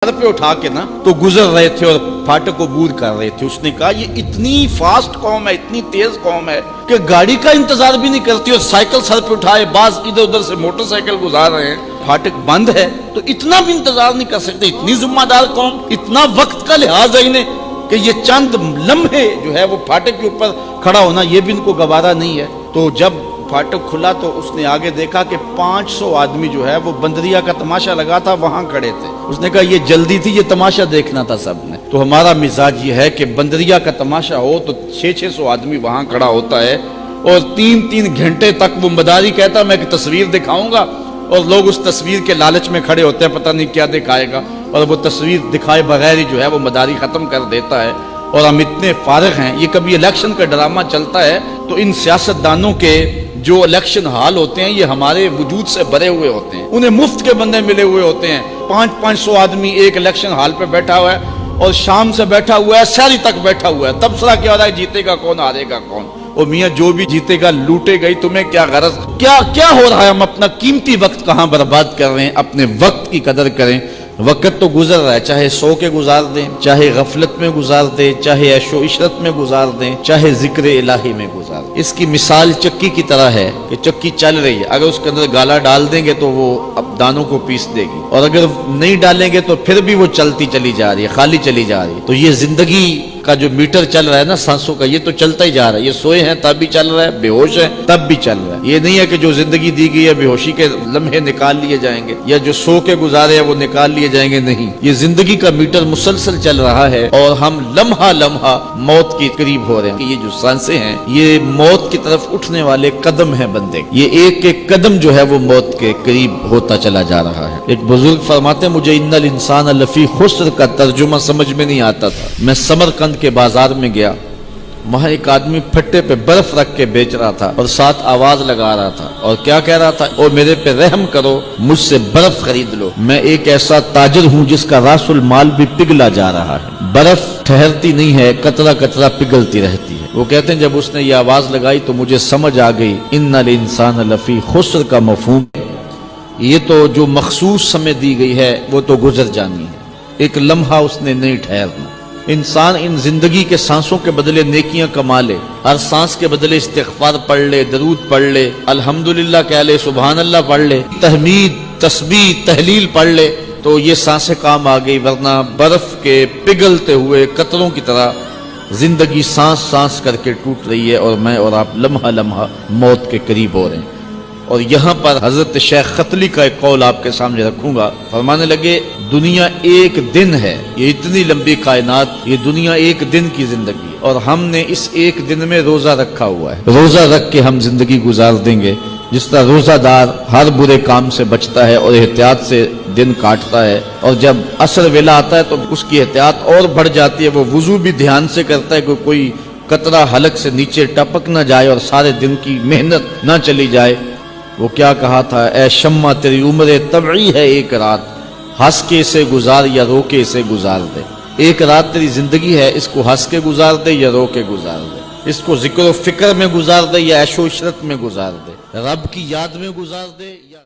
Sir पे उठा के ना तो गुजर रहे थे और फाटक को बूर कर रहे थे। उसने कहा ये इतनी फास्ट कौम है, इतनी तेज कौम है कि गाड़ी का इंतजार भी नहीं करती और साइकिल सर पे उठाए, बाज इधर उधर से मोटरसाइकिल गुजार रहे हैं, फाटक बंद है तो इतना भी इंतजार नहीं कर सकते। इतनी जिम्मेदार कौम, इतना वक्त का लिहाज है इन्हें कि ये चंद लम्हे जो है वो फाटक के ऊपर खड़ा होना ये भी इनको गवारा नहीं है। तो जब फाटक खुला तो उसने आगे देखा कि 500 आदमी जो है वो बंदरिया का तमाशा लगा था, वहां खड़े थे। उसने कहा ये जल्दी थी, ये तमाशा देखना था सबने। तो हमारा मिजाज ये है कि बंदरिया का तमाशा हो तो 600-600 आदमी वहां खड़ा होता है और 3-3 घंटे तक वो मदारी कहता मैं एक तस्वीर दिखाऊंगा और लोग उस तस्वीर के लालच में खड़े होते हैं, पता नहीं क्या दिखाएगा, और वो तस्वीर दिखाए बगैर ही जो है वो मदारी खत्म कर देता है। और हम इतने फारिग हैं, ये कभी इलेक्शन का ड्रामा चलता है तो इन सियासतदानों के जो इलेक्शन हाल होते हैं ये हमारे वजूद से भरे हुए होते हैं, उन्हें मुफ्त के बंदे मिले हुए होते हैं। 500 आदमी एक इलेक्शन हाल पे बैठा हुआ है और शाम से बैठा हुआ है, सहरी तक बैठा हुआ है, तबसरा क्या हो रहा है, जीतेगा कौन हारेगा कौन। और मियाँ जो भी जीतेगा लूटे गई, तुम्हें क्या गरज, क्या हो रहा है, हम अपना कीमती वक्त कहाँ बर्बाद कर रहे हैं। अपने वक्त की कदर करें, वक्त तो गुजर रहा है, चाहे सो के गुजार दें, चाहे गफलत में गुजार दें, चाहे ऐशो इशरत में गुजार दें, चाहे जिक्र इलाही में गुजार दें। इसकी मिसाल चक्की की तरह है कि चक्की चल रही है, अगर उसके अंदर गाला डाल देंगे तो वो अब दानों को पीस देगी, और अगर नहीं डालेंगे तो फिर भी वो चलती चली जा रही है, खाली चली जा रही है। तो ये जिंदगी का जो मीटर चल रहा है ना सांसों का, ये तो चलता ही जा रहा है। ये सोए हैं तब भी चल रहा है, बेहोश है तब भी चल रहा है। ये नहीं है कि जो जिंदगी दी गई है बेहोशी के लम्हे निकाल लिए जाएंगे या जो सो के गुजारे हैं वो निकाल लिए जाएंगे, नहीं। ये जिंदगी का मीटर मुसलसल चल रहा है और हम लम्हा लम्हा मौत के करीब हो रहे हैं। ये जो सांसें हैं ये मौत की तरफ उठने वाले कदम है बंदे, ये एक एक कदम जो है वो मौत के करीब होता चला जा रहा है। एक बुजुर्ग फरमाते मुझे इन्नल इंसान लफी खुस्र का तर्जुमा समझ में नहीं आता था। मैं समरकंद के बाजार में गया, वहां एक आदमी फट्टे पे बर्फ रख के बेच रहा था और साथ आवाज लगा रहा था और क्या कह रहा था, ओ मेरे पे रहम करो, मुझसे बर्फ खरीद लो, मैं एक ऐसा ताजिर हूं जिसका रासुल माल भी पिघला जा रहा है। बर्फ ठहरती नहीं है, कतरा कतरा पिघलती रहती है। वो कहते हैं जब उसने ये आवाज लगाई तो मुझे समझ आ गई इन्नल इंसान लफी खुस्र का मफहूम, ये तो जो मखसूस समय दी गई है वो तो गुजर जानी है, एक लम्हा उसने नहीं ठहरना। इंसान इन जिंदगी के सांसों के बदले नेकियां कमा ले, हर सांस के बदले इस्तिग़फ़ार पढ़ ले, दरूद पढ़ ले, अल्हम्दुलिल्लाह कह ले, सुभान अल्लाह पढ़ ले, तहमीद तस्बीह तहलील पढ़ ले, तो ये सांसें काम आ गई। वरना बर्फ के पिघलते हुए कतरों की तरह जिंदगी सांस सांस करके टूट रही है और मैं और आप लम्हा लम्हा मौत के करीब हो रहे हैं। और यहाँ पर हजरत शेख खतली का एक कौल आपके सामने रखूंगा। फरमाने लगे दुनिया एक दिन है, ये इतनी लंबी कायनात, ये दुनिया एक दिन की जिंदगी और हमने इस एक दिन में रोजा रखा हुआ है। रोजा रख के हम जिंदगी गुजार देंगे। जिस तरह रोजादार हर बुरे काम से बचता है और एहतियात से दिन काटता है, और जब असर वेला आता है तो उसकी एहतियात और बढ़ जाती है, वो वुजू भी ध्यान से करता है कि कोई कतरा हलक से नीचे टपक न जाए और सारे दिन की मेहनत न चली जाए। वो क्या कहा था, ए शम्मा तेरी उम्र तबई है एक रात, हंस के इसे गुजार या रो के इसे गुजार दे। एक रात तेरी जिंदगी है, इसको हंस के गुजार दे या रो के गुजार दे, इसको जिक्र फिक्र में गुजार दे या ऐशो इशरत में गुजार दे, रब की याद में गुजार दे या